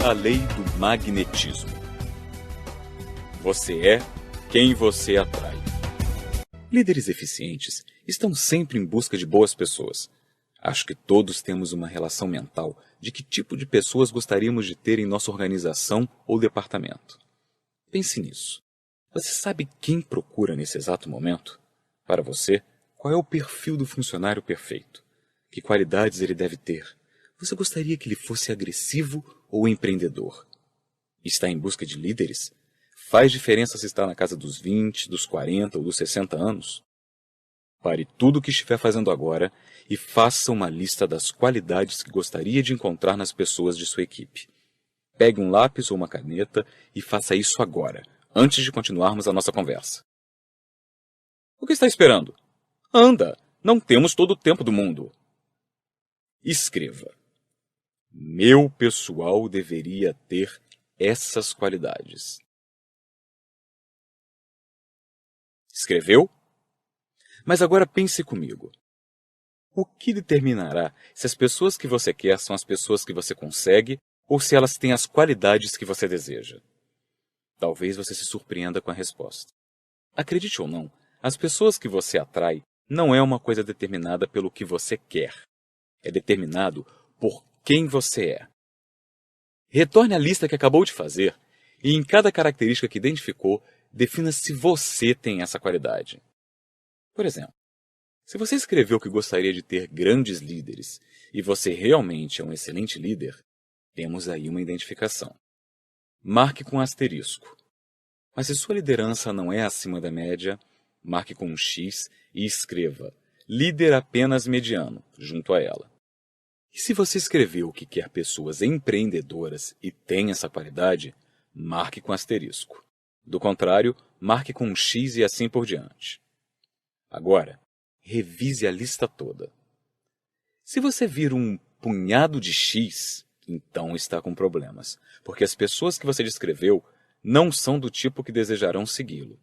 a lei do magnetismo. Você é quem você atrai. Líderes eficientes estão sempre em busca de boas pessoas. Acho que todos temos uma relação mental de que tipo de pessoas gostaríamos de ter em nossa organização ou departamento. Pense nisso. Você sabe quem procura nesse exato momento? Para você, qual é o perfil do funcionário perfeito? Que qualidades ele deve ter? Você gostaria que ele fosse agressivo ou empreendedor? Está em busca de líderes? Faz diferença se está na casa dos 20, dos 40 ou dos 60 anos? Pare tudo o que estiver fazendo agora e faça uma lista das qualidades que gostaria de encontrar nas pessoas de sua equipe. Pegue um lápis ou uma caneta e faça isso agora, antes de continuarmos a nossa conversa. O que está esperando? Anda! Não temos todo o tempo do mundo. Escreva. Meu pessoal deveria ter essas qualidades. Escreveu? Mas agora pense comigo. O que determinará se as pessoas que você quer são as pessoas que você consegue ou se elas têm as qualidades que você deseja? Talvez você se surpreenda com a resposta. Acredite ou não, as pessoas que você atrai não é uma coisa determinada pelo que você quer. É determinado por quem você é. Retorne à lista que acabou de fazer e em cada característica que identificou, defina se você tem essa qualidade. Por exemplo, se você escreveu que gostaria de ter grandes líderes e você realmente é um excelente líder, temos aí uma identificação. Marque com asterisco. Mas se sua liderança não é acima da média, marque com um X e escreva líder apenas mediano junto a ela. E se você escreveu que quer pessoas empreendedoras e tem essa qualidade, marque com asterisco. Do contrário, marque com um X e assim por diante. Agora, revise a lista toda. Se você vir um punhado de X, então está com problemas, porque as pessoas que você descreveu não são do tipo que desejarão segui-lo.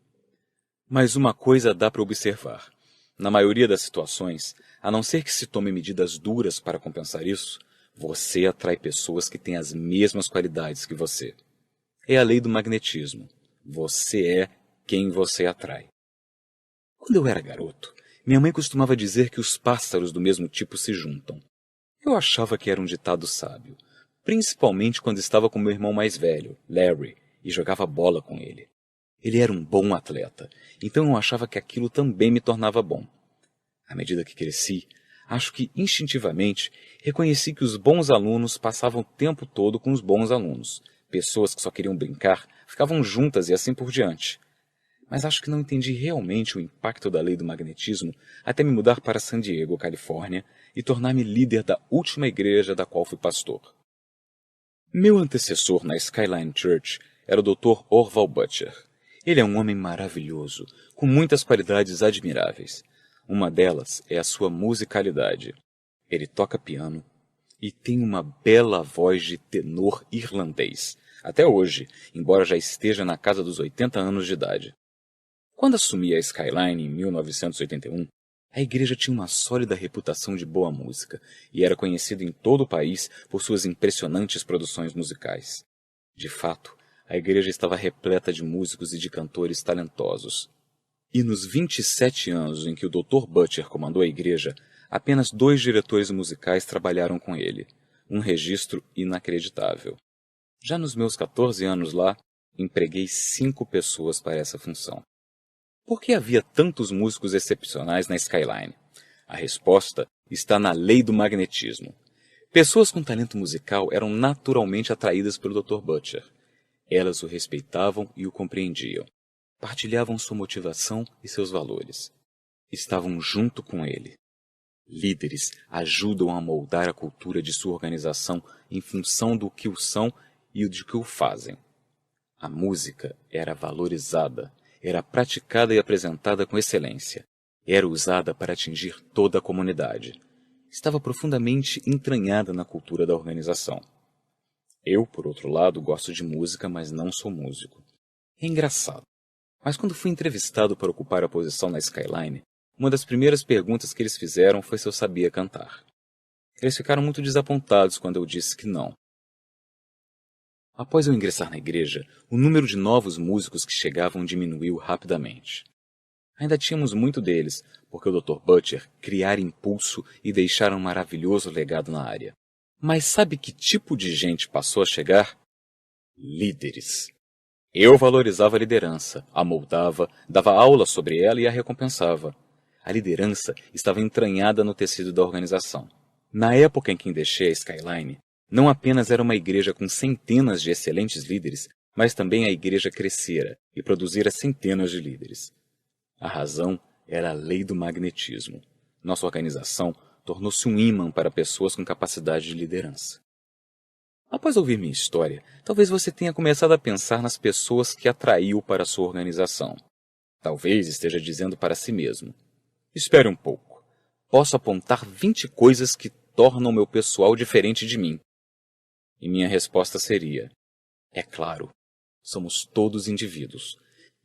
Mas uma coisa dá para observar. Na maioria das situações, a não ser que se tome medidas duras para compensar isso, você atrai pessoas que têm as mesmas qualidades que você. É a lei do magnetismo. Você é quem você atrai. Quando eu era garoto, minha mãe costumava dizer que os pássaros do mesmo tipo se juntam. Eu achava que era um ditado sábio, principalmente quando estava com meu irmão mais velho, Larry, e jogava bola com ele. Ele era um bom atleta, então eu achava que aquilo também me tornava bom. À medida que cresci, acho que instintivamente reconheci que os bons alunos passavam o tempo todo com os bons alunos. Pessoas que só queriam brincar ficavam juntas e assim por diante. Mas acho que não entendi realmente o impacto da lei do magnetismo até me mudar para San Diego, Califórnia, e tornar-me líder da última igreja da qual fui pastor. Meu antecessor na Skyline Church era o Dr. Orval Butcher. Ele é um homem maravilhoso, com muitas qualidades admiráveis. Uma delas é a sua musicalidade. Ele toca piano e tem uma bela voz de tenor irlandês, até hoje, embora já esteja na casa dos 80 anos de idade. Quando assumi a Skyline em 1981, a igreja tinha uma sólida reputação de boa música e era conhecida em todo o país por suas impressionantes produções musicais. De fato, a igreja estava repleta de músicos e de cantores talentosos. E nos 27 anos em que o Dr. Butcher comandou a igreja, apenas 2 diretores musicais trabalharam com ele. Um registro inacreditável. Já nos meus 14 anos lá, empreguei 5 pessoas para essa função. Por que havia tantos músicos excepcionais na Skyline? A resposta está na lei do magnetismo. Pessoas com talento musical eram naturalmente atraídas pelo Dr. Butcher. Elas o respeitavam e o compreendiam. Partilhavam sua motivação e seus valores. Estavam junto com ele. Líderes ajudam a moldar a cultura de sua organização em função do que o são e de que o fazem. A música era valorizada, era praticada e apresentada com excelência. Era usada para atingir toda a comunidade. Estava profundamente entranhada na cultura da organização. Eu, por outro lado, gosto de música, mas não sou músico. É engraçado. Mas quando fui entrevistado para ocupar a posição na Skyline, uma das primeiras perguntas que eles fizeram foi se eu sabia cantar. Eles ficaram muito desapontados quando eu disse que não. Após eu ingressar na igreja, o número de novos músicos que chegavam diminuiu rapidamente. Ainda tínhamos muito deles, porque o Dr. Butcher criara impulso e deixara um maravilhoso legado na área. Mas sabe que tipo de gente passou a chegar? Líderes. Eu valorizava a liderança, a moldava, dava aula sobre ela e a recompensava. A liderança estava entranhada no tecido da organização. Na época em que deixei a Skyline, não apenas era uma igreja com centenas de excelentes líderes, mas também a igreja crescera e produzira centenas de líderes. A razão era a lei do magnetismo. Nossa organização tornou-se um ímã para pessoas com capacidade de liderança. Após ouvir minha história, talvez você tenha começado a pensar nas pessoas que atraiu para a sua organização. Talvez esteja dizendo para si mesmo: espere um pouco. Posso apontar 20 coisas que tornam meu pessoal diferente de mim. E minha resposta seria: é claro, somos todos indivíduos.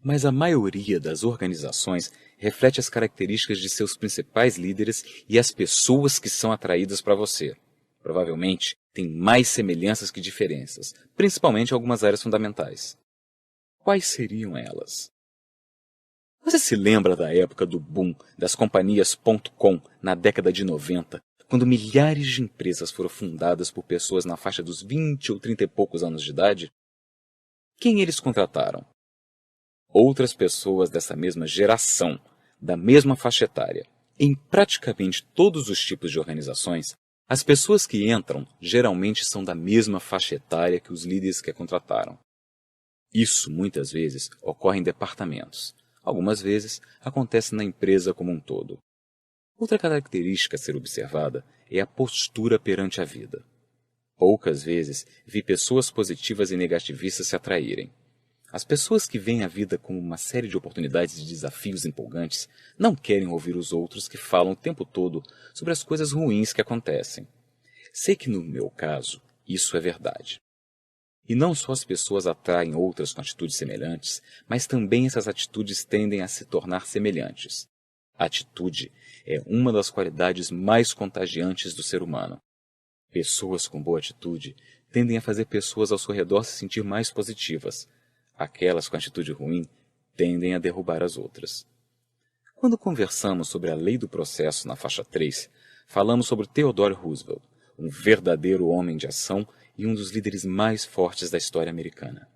Mas a maioria das organizações reflete as características de seus principais líderes e as pessoas que são atraídas para você. Provavelmente tem mais semelhanças que diferenças, principalmente em algumas áreas fundamentais. Quais seriam elas? Você se lembra da época do boom das companhias .com na década de 90, quando milhares de empresas foram fundadas por pessoas na faixa dos 20 ou 30 e poucos anos de idade? Quem eles contrataram? Outras pessoas dessa mesma geração, da mesma faixa etária. Em praticamente todos os tipos de organizações, as pessoas que entram geralmente são da mesma faixa etária que os líderes que a contrataram. Isso, muitas vezes, ocorre em departamentos. Algumas vezes, acontece na empresa como um todo. Outra característica a ser observada é a postura perante a vida. Poucas vezes vi pessoas positivas e negativistas se atraírem. As pessoas que veem a vida como uma série de oportunidades e desafios empolgantes não querem ouvir os outros que falam o tempo todo sobre as coisas ruins que acontecem. Sei que no meu caso, isso é verdade. E não só as pessoas atraem outras com atitudes semelhantes, mas também essas atitudes tendem a se tornar semelhantes. A atitude é uma das qualidades mais contagiantes do ser humano. Pessoas com boa atitude tendem a fazer pessoas ao seu redor se sentir mais positivas. Aquelas com atitude ruim tendem a derrubar as outras. Quando conversamos sobre a lei do processo na faixa 3, falamos sobre Theodore Roosevelt, um verdadeiro homem de ação e um dos líderes mais fortes da história americana.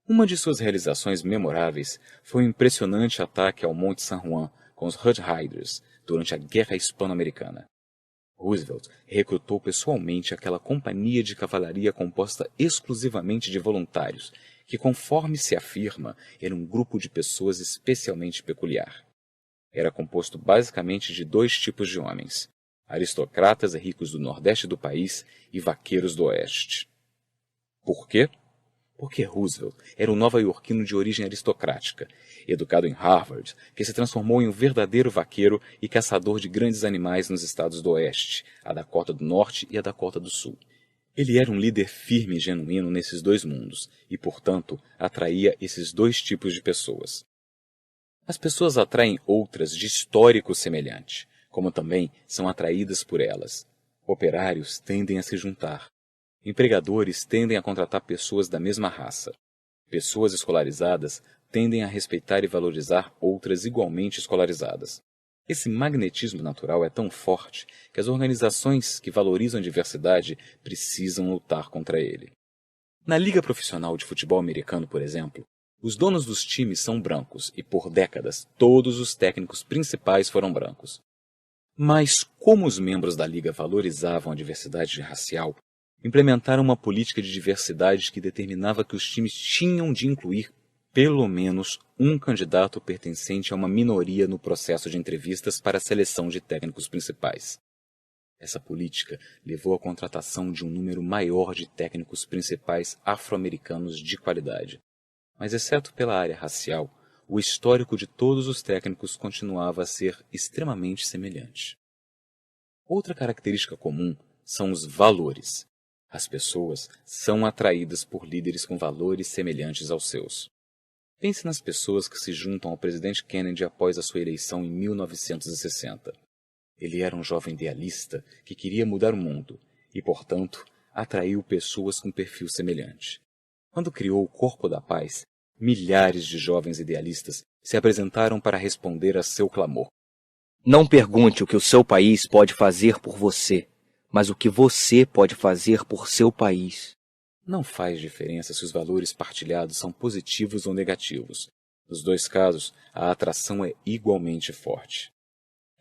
Uma de suas realizações memoráveis foi o impressionante ataque ao Monte San Juan com os Red Riders durante a Guerra Hispano-Americana. Roosevelt recrutou pessoalmente aquela companhia de cavalaria composta exclusivamente de voluntários, que, conforme se afirma, era um grupo de pessoas especialmente peculiar. Era composto basicamente de 2 tipos de homens: aristocratas e ricos do nordeste do país e vaqueiros do oeste. Por quê? Porque Roosevelt era um nova-iorquino de origem aristocrática, educado em Harvard, que se transformou em um verdadeiro vaqueiro e caçador de grandes animais nos estados do oeste, a Dakota do Norte e a Dakota do Sul. Ele era um líder firme e genuíno nesses 2 mundos e, portanto, atraía esses 2 tipos de pessoas. As pessoas atraem outras de histórico semelhante, como também são atraídas por elas. Operários tendem a se juntar. Empregadores tendem a contratar pessoas da mesma raça. Pessoas escolarizadas tendem a respeitar e valorizar outras igualmente escolarizadas. Esse magnetismo natural é tão forte que as organizações que valorizam a diversidade precisam lutar contra ele. Na Liga Profissional de Futebol Americano, por exemplo, os donos dos times são brancos e, por décadas, todos os técnicos principais foram brancos. Mas, como os membros da Liga valorizavam a diversidade racial, implementaram uma política de diversidade que determinava que os times tinham de incluir pelo menos um candidato pertencente a uma minoria no processo de entrevistas para a seleção de técnicos principais. Essa política levou à contratação de um número maior de técnicos principais afro-americanos de qualidade. Mas, exceto pela área racial, o histórico de todos os técnicos continuava a ser extremamente semelhante. Outra característica comum são os valores. As pessoas são atraídas por líderes com valores semelhantes aos seus. Pense nas pessoas que se juntam ao presidente Kennedy após a sua eleição em 1960. Ele era um jovem idealista que queria mudar o mundo e, portanto, atraiu pessoas com perfil semelhante. Quando criou o Corpo da Paz, milhares de jovens idealistas se apresentaram para responder a seu clamor. Não pergunte o que o seu país pode fazer por você, mas o que você pode fazer por seu país. Não faz diferença se os valores partilhados são positivos ou negativos. Nos dois casos, a atração é igualmente forte.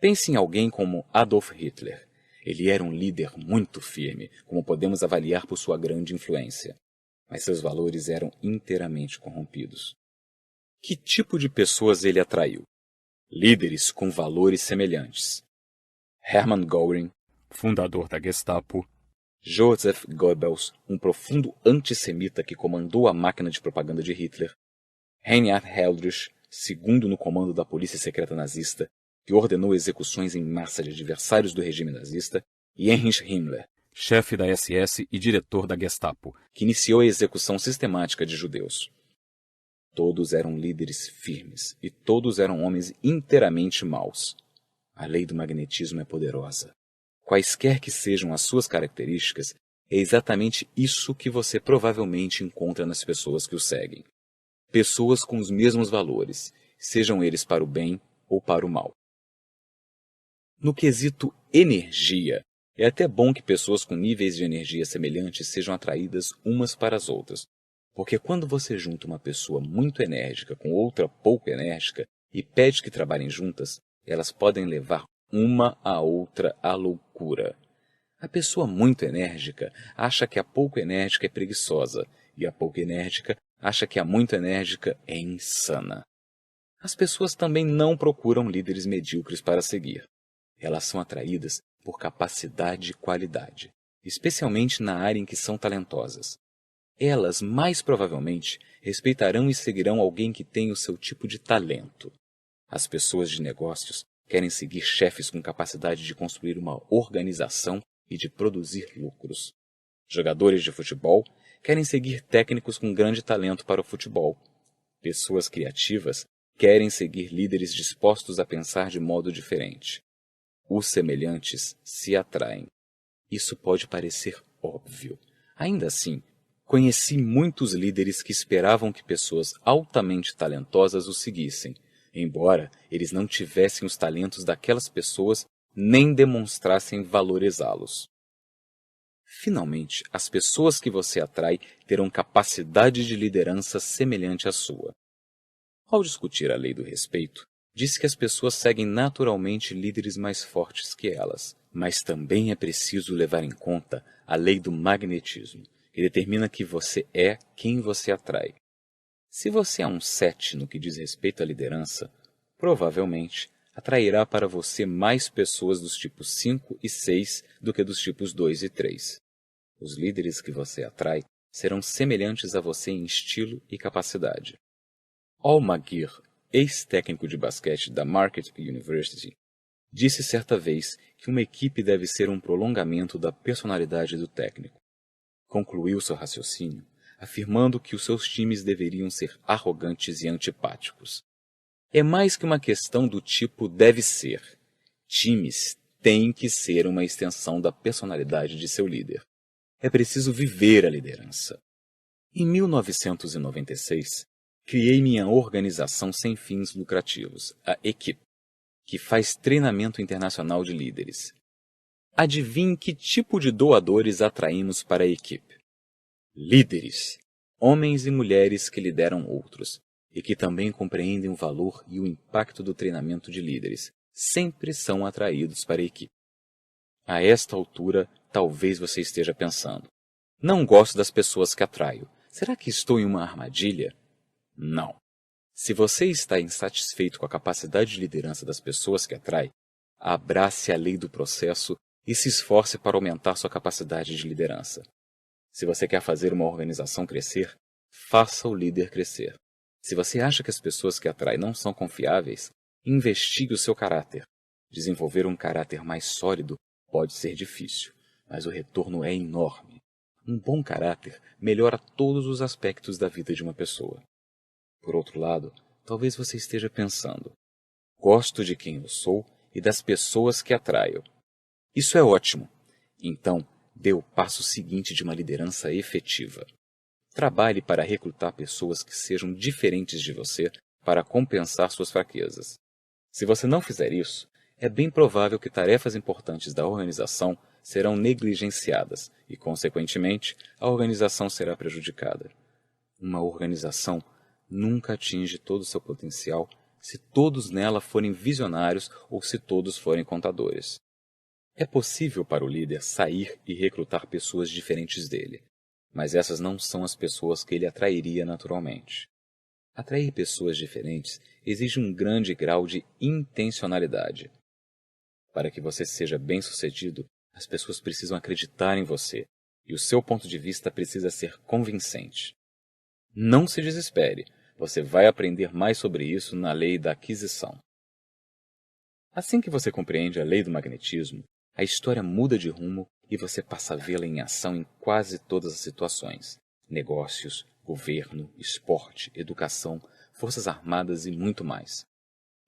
Pense em alguém como Adolf Hitler. Ele era um líder muito firme, como podemos avaliar por sua grande influência. Mas seus valores eram inteiramente corrompidos. Que tipo de pessoas ele atraiu? Líderes com valores semelhantes. Hermann Göring, fundador da Gestapo. Joseph Goebbels, um profundo antissemita que comandou a máquina de propaganda de Hitler. Reinhard Heydrich, segundo no comando da polícia secreta nazista, que ordenou execuções em massa de adversários do regime nazista, e Heinrich Himmler, chefe da SS e diretor da Gestapo, que iniciou a execução sistemática de judeus. Todos eram líderes firmes e todos eram homens inteiramente maus. A lei do magnetismo é poderosa. Quaisquer que sejam as suas características, é exatamente isso que você provavelmente encontra nas pessoas que o seguem. Pessoas com os mesmos valores, sejam eles para o bem ou para o mal. No quesito energia, é até bom que pessoas com níveis de energia semelhantes sejam atraídas umas para as outras, porque quando você junta uma pessoa muito enérgica com outra pouco enérgica e pede que trabalhem juntas, elas podem levar uma a outra à loucura. A pessoa muito enérgica acha que a pouco enérgica é preguiçosa, e a pouco enérgica acha que a muito enérgica é insana. As pessoas também não procuram líderes medíocres para seguir. Elas são atraídas por capacidade e qualidade, especialmente na área em que são talentosas. Elas, mais provavelmente, respeitarão e seguirão alguém que tem o seu tipo de talento. As pessoas de negócios querem seguir chefes com capacidade de construir uma organização e de produzir lucros. Jogadores de futebol querem seguir técnicos com grande talento para o futebol. Pessoas criativas querem seguir líderes dispostos a pensar de modo diferente. Os semelhantes se atraem. Isso pode parecer óbvio. Ainda assim, conheci muitos líderes que esperavam que pessoas altamente talentosas os seguissem, embora eles não tivessem os talentos daquelas pessoas nem demonstrassem valorizá-los. Finalmente, as pessoas que você atrai terão capacidade de liderança semelhante à sua. Ao discutir a lei do respeito, disse que as pessoas seguem naturalmente líderes mais fortes que elas, mas também é preciso levar em conta a lei do magnetismo, que determina que você é quem você atrai. Se você é um 7 no que diz respeito à liderança, provavelmente atrairá para você mais pessoas dos tipos 5 e 6 do que dos tipos 2 e 3. Os líderes que você atrai serão semelhantes a você em estilo e capacidade. Al Maguire, ex-técnico de basquete da Marquette University, disse certa vez que uma equipe deve ser um prolongamento da personalidade do técnico. Concluiu seu raciocínio afirmando que os seus times deveriam ser arrogantes e antipáticos. É mais que uma questão do tipo deve ser. Times têm que ser uma extensão da personalidade de seu líder. É preciso viver a liderança. Em 1996, criei minha organização sem fins lucrativos, a Equipe, que faz treinamento internacional de líderes. Adivinhe que tipo de doadores atraímos para a Equipe? Líderes, homens e mulheres que lideram outros, e que também compreendem o valor e o impacto do treinamento de líderes, sempre são atraídos para a Equipe. A esta altura, talvez você esteja pensando, não gosto das pessoas que atraio, será que estou em uma armadilha? Não. Se você está insatisfeito com a capacidade de liderança das pessoas que atrai, abrace a lei do processo e se esforce para aumentar sua capacidade de liderança. Se você quer fazer uma organização crescer, faça o líder crescer. Se você acha que as pessoas que atrai não são confiáveis, investigue o seu caráter. Desenvolver um caráter mais sólido pode ser difícil, mas o retorno é enorme. Um bom caráter melhora todos os aspectos da vida de uma pessoa. Por outro lado, talvez você esteja pensando, gosto de quem eu sou e das pessoas que atraio. Isso é ótimo. Então, dê o passo seguinte de uma liderança efetiva. Trabalhe para recrutar pessoas que sejam diferentes de você para compensar suas fraquezas. Se você não fizer isso, é bem provável que tarefas importantes da organização serão negligenciadas e, consequentemente, a organização será prejudicada. Uma organização nunca atinge todo o seu potencial se todos nela forem visionários ou se todos forem contadores. É possível para o líder sair e recrutar pessoas diferentes dele, mas essas não são as pessoas que ele atrairia naturalmente. Atrair pessoas diferentes exige um grande grau de intencionalidade. Para que você seja bem-sucedido, as pessoas precisam acreditar em você, e o seu ponto de vista precisa ser convincente. Não se desespere, você vai aprender mais sobre isso na lei da aquisição. Assim que você compreende a lei do magnetismo, a história muda de rumo e você passa a vê-la em ação em quase todas as situações: negócios, governo, esporte, educação, forças armadas e muito mais.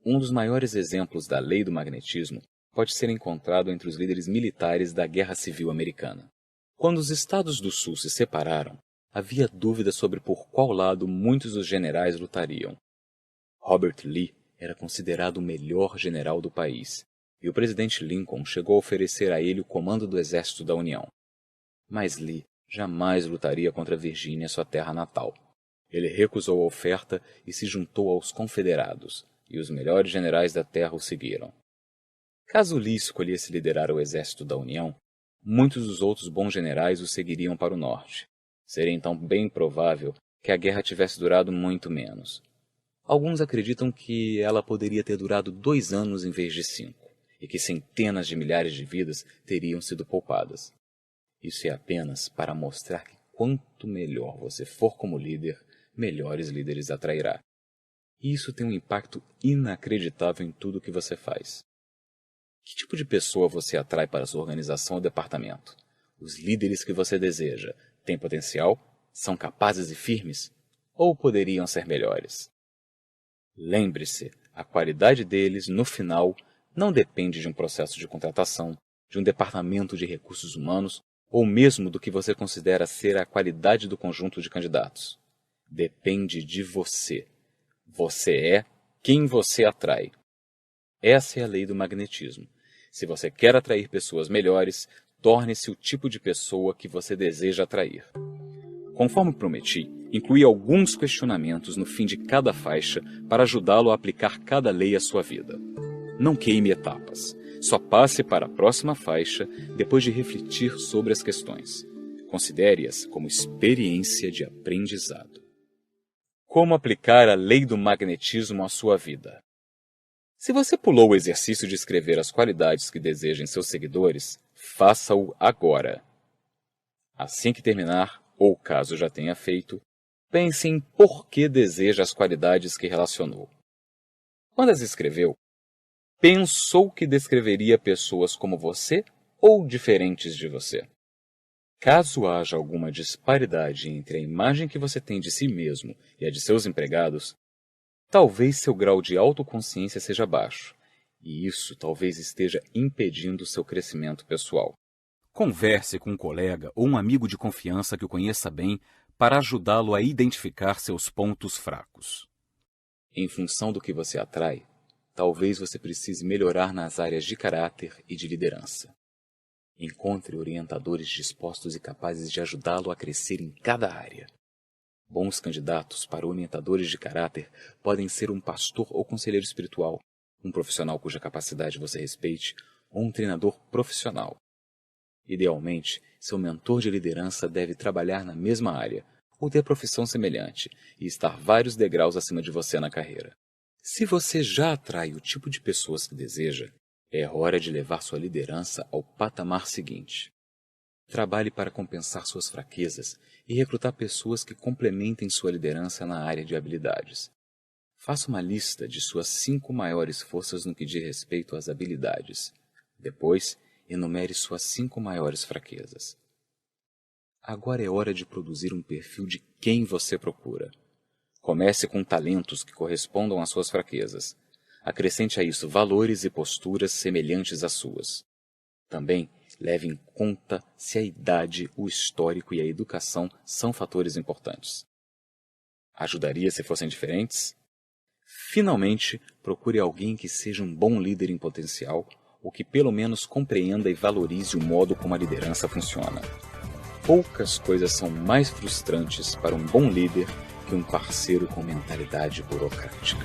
Um dos maiores exemplos da lei do magnetismo pode ser encontrado entre os líderes militares da Guerra Civil Americana. Quando os Estados do Sul se separaram, havia dúvida sobre por qual lado muitos dos generais lutariam. Robert Lee era considerado o melhor general do país, e o presidente Lincoln chegou a oferecer a ele o comando do exército da União. Mas Lee jamais lutaria contra Virgínia, sua terra natal. Ele recusou a oferta e se juntou aos confederados, e os melhores generais da terra o seguiram. Caso Lee escolhesse liderar o exército da União, muitos dos outros bons generais o seguiriam para o norte. Seria então bem provável que a guerra tivesse durado muito menos. Alguns acreditam que ela poderia ter durado 2 anos em vez de 5, e que centenas de milhares de vidas teriam sido poupadas. Isso é apenas para mostrar que quanto melhor você for como líder, melhores líderes atrairá. E isso tem um impacto inacreditável em tudo o que você faz. Que tipo de pessoa você atrai para sua organização ou departamento? Os líderes que você deseja têm potencial? São capazes e firmes? Ou poderiam ser melhores? Lembre-se, a qualidade deles, no final, não depende de um processo de contratação, de um departamento de recursos humanos ou mesmo do que você considera ser a qualidade do conjunto de candidatos. Depende de você. Você é quem você atrai. Essa é a lei do magnetismo. Se você quer atrair pessoas melhores, torne-se o tipo de pessoa que você deseja atrair. Conforme prometi, incluí alguns questionamentos no fim de cada faixa para ajudá-lo a aplicar cada lei à sua vida. Não queime etapas. Só passe para a próxima faixa depois de refletir sobre as questões. Considere-as como experiência de aprendizado. Como aplicar a lei do magnetismo à sua vida? Se você pulou o exercício de escrever as qualidades que deseja em seus seguidores, faça-o agora. Assim que terminar, ou caso já tenha feito, pense em por que deseja as qualidades que relacionou. Quando as escreveu, pensou que descreveria pessoas como você ou diferentes de você? Caso haja alguma disparidade entre a imagem que você tem de si mesmo e a de seus empregados, talvez seu grau de autoconsciência seja baixo, e isso talvez esteja impedindo seu crescimento pessoal. Converse com um colega ou um amigo de confiança que o conheça bem para ajudá-lo a identificar seus pontos fracos. Em função do que você atrai, talvez você precise melhorar nas áreas de caráter e de liderança. Encontre orientadores dispostos e capazes de ajudá-lo a crescer em cada área. Bons candidatos para orientadores de caráter podem ser um pastor ou conselheiro espiritual, um profissional cuja capacidade você respeite, ou um treinador profissional. Idealmente, seu mentor de liderança deve trabalhar na mesma área, ou ter profissão semelhante, e estar vários degraus acima de você na carreira. Se você já atrai o tipo de pessoas que deseja, é hora de levar sua liderança ao patamar seguinte. Trabalhe para compensar suas fraquezas e recrutar pessoas que complementem sua liderança na área de habilidades. Faça uma lista de suas 5 maiores forças no que diz respeito às habilidades. Depois, enumere suas 5 maiores fraquezas. Agora é hora de produzir um perfil de quem você procura. Comece com talentos que correspondam às suas fraquezas. Acrescente a isso valores e posturas semelhantes às suas. Também Leve em conta se a idade, o histórico e a educação são fatores importantes. Ajudaria se fossem diferentes? Finalmente, procure alguém que seja um bom líder em potencial ou que pelo menos compreenda e valorize o modo como a liderança funciona. Poucas coisas são mais frustrantes para um bom líder que um parceiro com mentalidade burocrática.